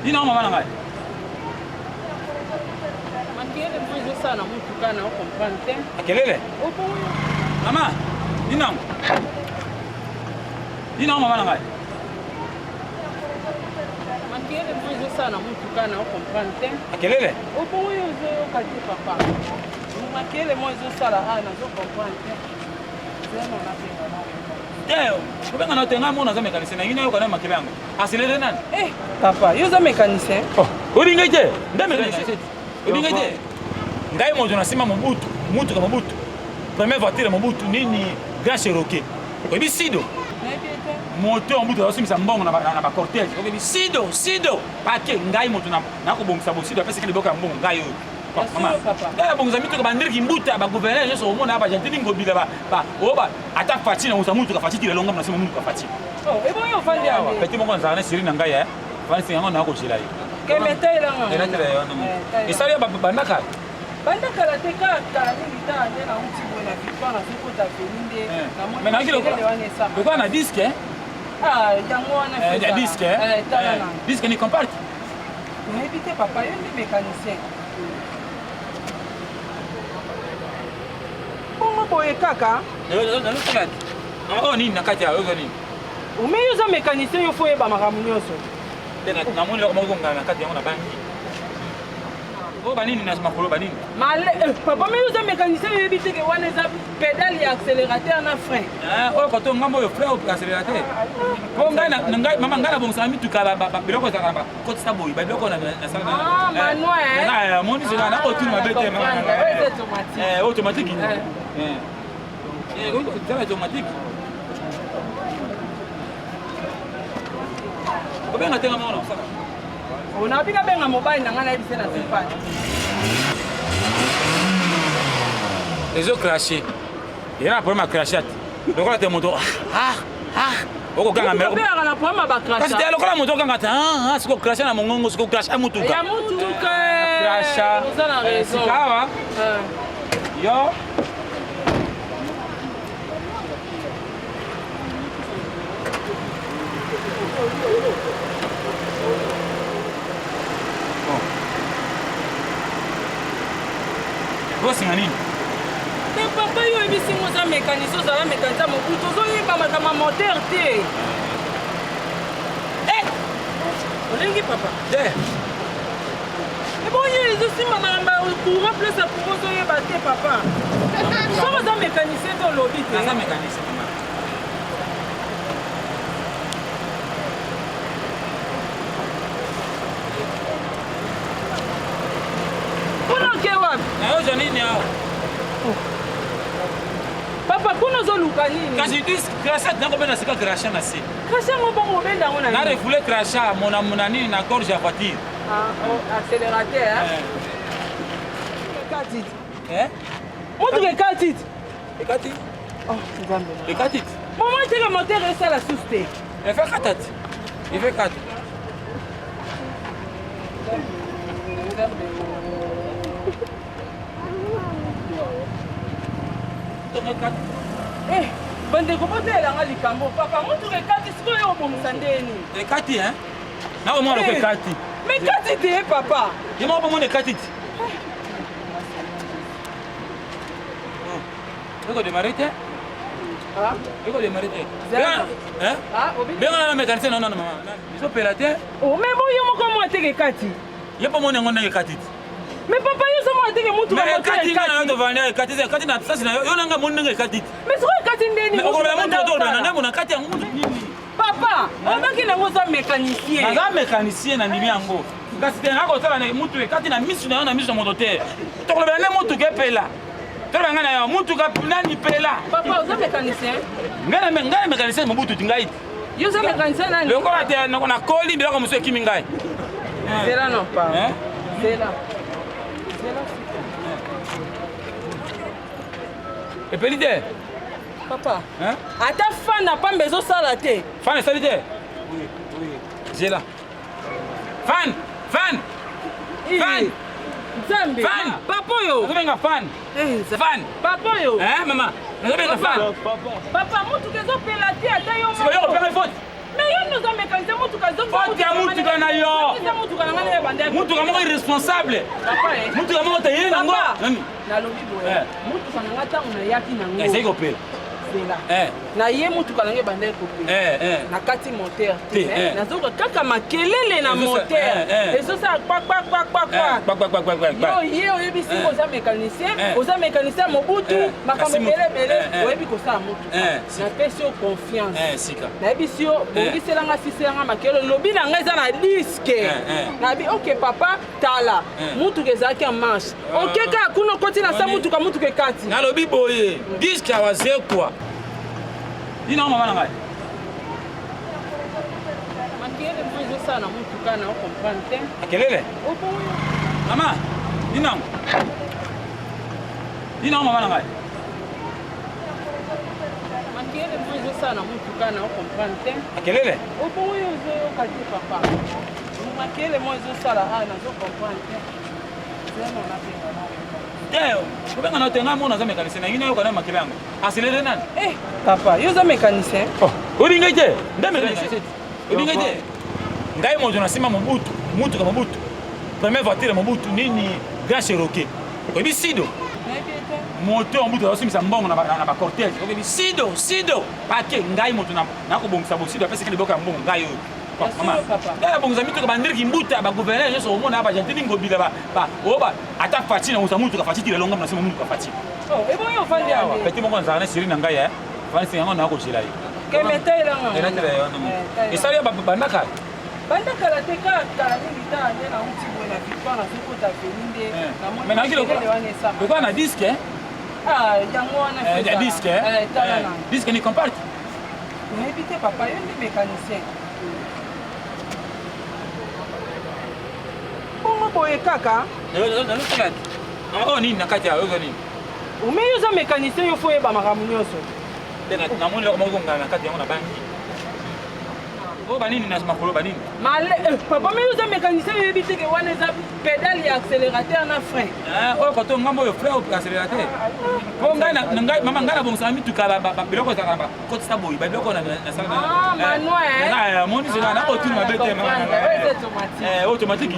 Dina mama na ngai. Makele mwanzo sana mtu kana au comprendre. Akelele? Opo. Mama, dina. Dina mama na ngai. Makele mwanzo sana mtu kana au comprendre. Akelele? Opo huyo zoyo kati papa. Makele mwanzo sala ana zo comprendre. Zeno na pinga. Deo, kubenga na tenga mona za mécanicien na ngine yo kana makele yango. Asilele nani? Papa, yo za mécanicien. Oh, odingaje? Nda mécanicien. Odingaje? Ngai mojo na sima Mobutu, mutu ka Mobutu. Première voiture Mobutu nini Grand Cherokee. Obi sido. Moto Mobutu asimisa mbongo na ba cortège. Obi sido. Pake ngai moto na ko bongisa bosido apesa kile boka mbongo ngai yo. Mama, ya bonza mitu ka bandiriki mbuta ba gouverneur yeso omona aba jantini ngobila ba oba ata fatina uza mutu ka fatiti longa na sima mutu ka fatina. Oh, ebo yo fandi ya. Petit mongo nzana siri na ngai fandi singa na ko shila yi. Ke metela nga. Ela tele yo no. Isali ba bandaka. Bandaka la teka kala ni ta na uti bona victoire siko ta felinde na mo. Mais na kilo ko na disque Ah, yango wana fait. Disque disque ni comparte. Mais bité papa yo ndi mécanicien. Boye kaka. Oh nini nakati ya wewe nini? Umeyuza mécanicien yo foye ba makamu nyonso. Tena na moni lo konga nakati yango na bangi. Oh banini na makolo banini? Male papa meyuza mécanicien yo bitike wana za pédale ya accélérateur na frein. Oh ko to ngambo yo frein au accélérateur. Ko ngai mama ngala bongisa mitu kala ba biloko za kala ko tsa boyi ba biloko na sala na. Ah manuel. Na moni zela na ko tu ma bete mama. Automatique. C'est automatique. Comment on a tellement ça? On a bien un mobile dans la vie c'est la sympa. Les eaux crachées. Il y a un problème à cracher. Donc on a des motos. Oko ganga mero. Bera na problème ba cracher. Kasi telo kala moto ganga ta siko cracher na mongongo siko cracher mutuka. Ya mutuka. Cracher. Vous avez raison. Sikawa. Yo. Bosi ngani? Mais papa yo ebisi moza mécanicien za mécanicien mo kuto zo yeba makama moteur te. Olengi papa. Et bon yo zo sima mama courant plus pour zo yeba te papa. So moza mécanicien to lobi te. Za mécanicien mama. Na yo nini hao? Papa kuna zo luka nini? Kasi dis crachat na ko bena sika crachat na si. Crachat mo bongo benda ngona. Na refoulé crachat mona nini na gorge ya voiture. Accélérateur hein. Katit. Montre que katit. Katit. Oh, nzambe. Le katit. Maman te le moteur est ça la souste. Il fait katat. Il fait katat. Bande kopotela nga likambo papa mutu rekati siko yo bomisa ndeni. Rekati hein? Na o mwana rekati. Mais kati te papa. Yema bo mwana rekati. Eko de marite? Ah? Eko de marite. Hein? Ah, obi. Benga na mécanicien non maman. Ils opérateur. Oh mais bon yo moko mo te rekati. Yepa mwana ngona rekati. Mais papa yo so mo te ke mutu mo te rekati. Mais kati na vania rekati na sasa na yo nanga mwana rekati. Mais siko kati ndeni. Mais on va monter autour na ndemo na kati ya ngumu nini? Papa, on va qu'il ngo za mécanicien. Na mécanicien na ndimi yango. Kasi tena ko sala na mutu rekati na misu na misu na mototeur. To ko bela na mutu ke pela. Tala ngana ya mutuka nani pela. Papa, vous êtes mécanicien? Ngana mécanicien mobutu tingai. Vous êtes mécanicien nani? Le quoi te na koli bila ko monsieur kimi ngai. C'est là non pas. Hein? C'est là. Et pelite. Papa. Hein? Ata fan n'a pas besoin ça la tête. Fan salite. Oui. J'ai là. Fan. Fan. Zambi. Fan. Papa yo. Nazobenga fan. Fan. Papa yo. Hein maman? Nazobenga fan. Papa, mutu kezo pelati ata yo. Siko yo pera faute. Mais yo nous avons mécanisé mutu kezo. Faute ya mutuka na yo. Mutu kana ngane bande. Mutuka moko irresponsable. Papa eh. Mutuka moko te yena ngo. Nani? Na lobi boye. Mutu kana ngata una yaki na ngo. Essaye kopela. Na ye mutuka nange bande kopela. Na kati moteur. Nazoka kaka makelele na moteur. Ezo sa kwa. Yo oyebisi oza mécanicien mobutu makambo belebele oyebi kosala mutuka. Napesi yo confiance. Sika. Nayebisi yo bongiselanga siselanga makelo lobi na ngai eza na diske. Nabi ok papa tala mutuka ezalaki en marche. Ok kaka kuna okoti na sa mutuka ekati. Nalobi boye diske awazekwa. Dina mama na ngai. Makele mo ezosala na mutuka na okomprendre te. Akelele? Mama, dina mama na ngai. Makele mo ezosala na mutuka na okomprendre te. Akelele? Opo oyo ozoyoka te papa. Makele mo ezosala nazokomprendre te. Zema nabenga na. Teo, kubenga na tenga mona za mécanicien na ngine yo kana makele yango. Aselele nani? Papa, yo za mécanicien? Olinga je, nda mécanicien. Olinga je. Ngai mojo na sima mobutu, mutuka mobutu. Première voiture mobutu nini Grand Cherokee. Obi sido. Moto mobutu osimisa mbongo na ba cortège. Obi sido. Pake ngai moto na ko bongisa bosido apesi kile boka mbongo ngai yo. Mama, ya bonza mitu ka bandiri kimbuta ba gouverneur yeso omona ba jantini ngobila ba oba ata fati na usamutu ka fati tile longa na sima mutu ka fati. Ebo yo fandi ya. Peti mongo nzana siri na ngai fani singa na ko chila yi. Ke metela ngo. Era tele yo no. Isali ba bandaka. Bandaka la teka ta ni bita ne na uti bo na victoire na soko ta felinde na mo. Mais na kilo. Pourquoi na disque? Yango wana. Disque. Disque ni comparte. Mais bité papa yo ni mécanicien. Comment boye kaka? Oh nini nakati ya yo nini? Umeyo za mécanicien yo fo yeba makambo nyonso. Na moni ko moko ngana nakati yango na banki. Oh banini na makolo banini? Male papa meyo za mécanicien yo yebi teke wana za pédale ya accélérateur na frein. Oh ko to ngambo yo frein au accélérateur. Ko ngai mama ngana bongisa mituka ba biloko za ba ko tsa boyi ba biloko na sala. Manuel. Moni zina na ko tuni mabete mama. Automatique.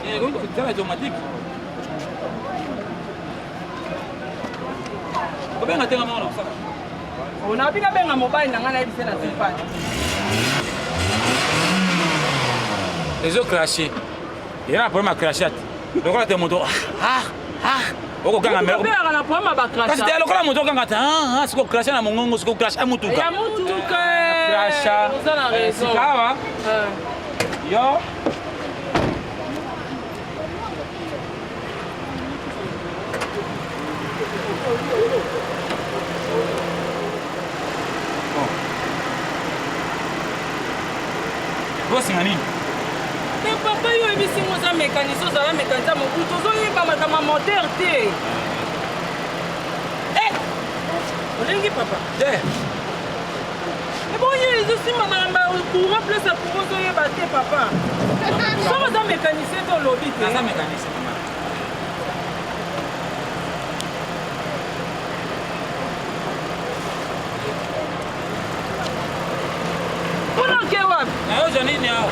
C'est automatique. Comment on a tellement ça? On a bien un mobile dans la vie, c'est la sympa. Les eaux crachées. Il y a un problème à cracher. Donc on a des motos. Oko kanga mero. Bera na problème ba cracher. Kasi telo kola moto kanga ta siko crasher na mongongo siko crasher mutuka. Ya mutuka. Crasher. Vous avez raison. Sikawa. Yo. Voici nani? Mais papa yo ebisi ngoza mécanicien za mécanicien mobutu zo yeba makama moteur te. Olingi papa. Mais bon yé zo sima na courant plus ça pour zo yeba te papa. So za mécanicien to lobby te. Za mécanicien mama. Nayo nini hao?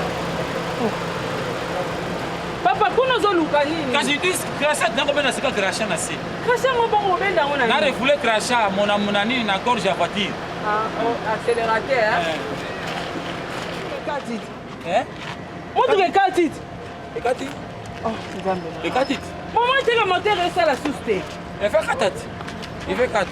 Papa kuna zo luka nini? Kasi dis crachat nako bena sika crachat na si. Crachat mo bongo benda ngona. Na refoulé crachat mona nini na gorge ya voiture. Accélérateur Katit. Montre que Katit. Katit. Oh, c'est bien. Le Katit. Maman était le moteur et ça la souste. Il fait 4. Il fait 4.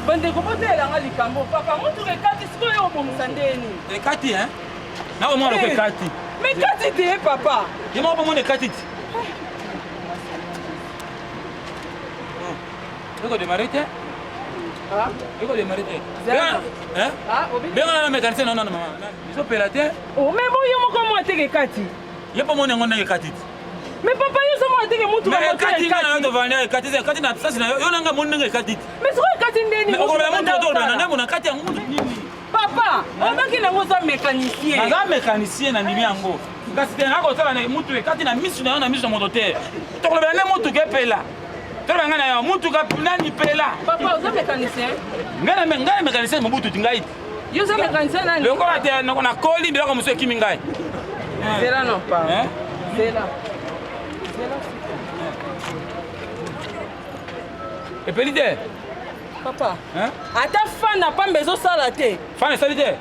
Bande comment tu es là likambo papa montre que Katit obongisa ndeni ekati na omwana ko ekati mais kati te papa yema omona ekati ti eko démarrer te eko démarrer te benga na mécanicien non maman biso pela te oh mais bon yo moko mo teke kati ye pa mona ngona ekati ti mais papa yo somo teke mutu mais ekati ngana ndo vania ekati na sasi na yo nanga mona ekati ti mais so ekati ndeni mais okola mutu to na ndemo na kati ya mutu nini papa obaki nango za mécanicien naza mécanicien na ndimi yango kasi te nga kosala na mutu ekati na misu na yo na misu na moto te tokolobela nde mutuka epela tolobanga na yo mutuka nani pela papa oza mécanicien ngai mécanicien mobutu ti ngai yo za mécanicien nani lokola te nakoli biloko mosu ekimi ngai zela non pa zela epeli te papa ata fan na pamba ezosala te fan esali te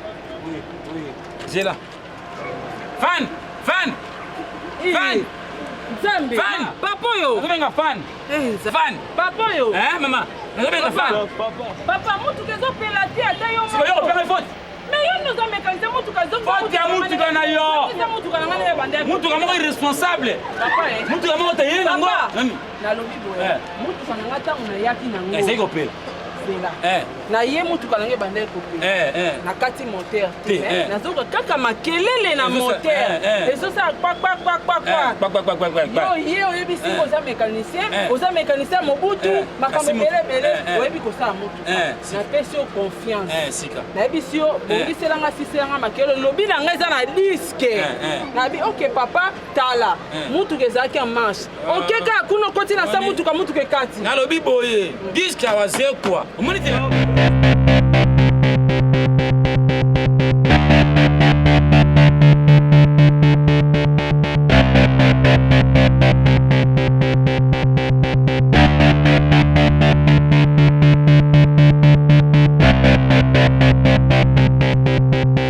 zela fan nzambe papa oyo nazobenga fan papa oyo mama nazobenga fan papa mutuka ezopela te ata yo sikoyo kopema faute mais yo noza mécanicien mutuka faute ya mutuka na yo mutuka na ngai na ebanda mutuka moko irresponsable mutuka moko teyeli nango nalobi boye mutuka na ngai ntango nayaki nango ezali kopela na ye mutuka nange banda ekopela na kati moteur te nazoka kaka makelele na moteur ezosala kpakpakpakpakpa ye oyebisi oza mécanicien oza mécanicien mobutu makambo ebelebele oyebi kosala motuka napesi yo confiance nayebisi yo bongiselanga siselanga makelo lobi na ngai eza na diske nayebi ok papa tala mutuka ezalaki en marche okeka kuna okoti na sa mutuka ekati nalobi boye diske awazekwa Umuniti